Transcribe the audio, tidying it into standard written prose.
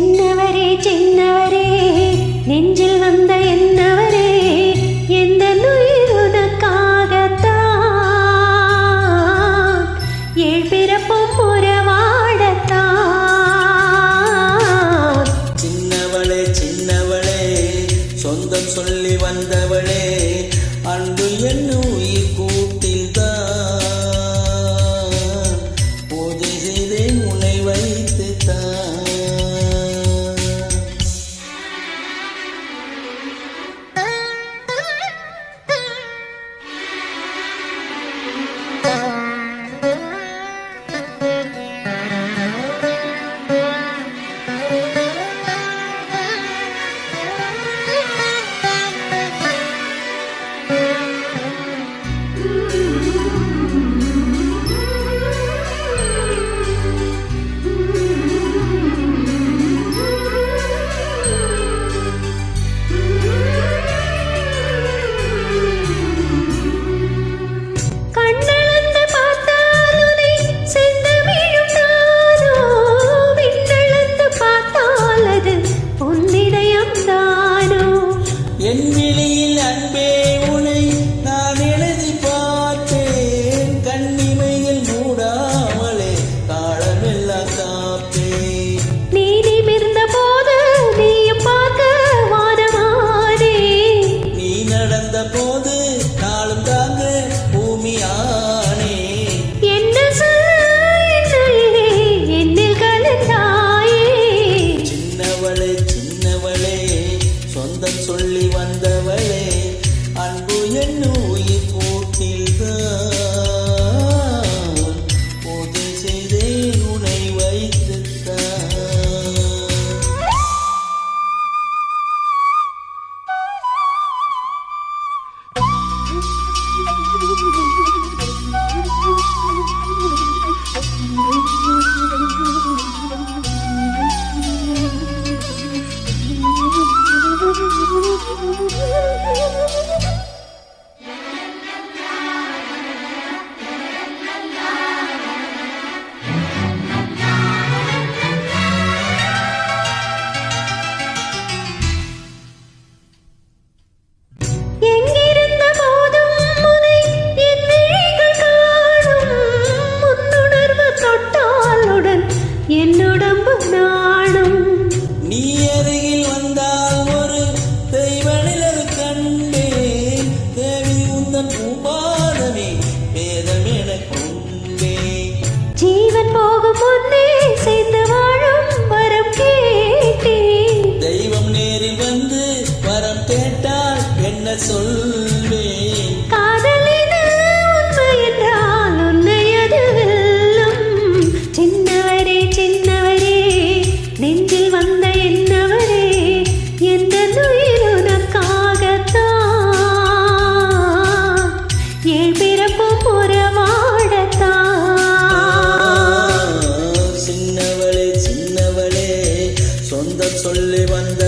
சின்னவரே சின்னவரே நெஞ்சில் வந்த என்னவரே எந்த உயிர் உனக்காகத்தான் ஏழ் பிறப்பும் உறவாடத்தான். சின்னவளே சின்னவளே சொந்தம் சொல்லி வந்தவளே அன்பு என்னும் உயிர் கூட்டில் தான் பூஜை செய்தே முனை வைத்து தான். என் விழியில் அன்பே உனை நான் எழுதி பார்த்தேன் கண்ணிமையில் மூடாமலே தாளமெல்லாம் காப்பேன். நீ நிமிர்ந்த போது நீயும் பார்க்க வானமானே நீ நடந்த போது நாளும் தாங்க பூமியானே. என்ன என்னில் கலந்தாயே சின்னவளே சின்னவளே சொந்தம் சொல்லி வந்தவளே அன்பு என்னும் உயிர் கூட்டில் தான் பூஜை செய்தே உனை வைத்து எங்கிருந்த போதும் முனை என் விழிகள் காணும் முன்னுணர்வு தொட்டாலுடன் என்னுடம்பு நாடும். நீ அருகில் வந்தால் ஒரு தெய்வ நிழல் கண்டேன் தேவி உந்தன் பூபாதமே வேதமென கொண்டே. ஜீவன் போகும் முன்னே சேர்ந்து வாழும் வரம் கேட்டேன். தெய்வம் நேரில் வந்து வரம் கேட்டால் என்ன சொல்வேன். காதலிது உண்மை என்றால் உன்னை அது வெல்லும். சின்னவரே சின்னவரே நெஞ்சில் வந்த என்னவரே எந்த உயிர் உனக்காகத்தான் ஏழ் பிறப்பும் உறவாடத்தான். சின்னவளே சின்னவளே சொந்தம் சொல்லி வந்த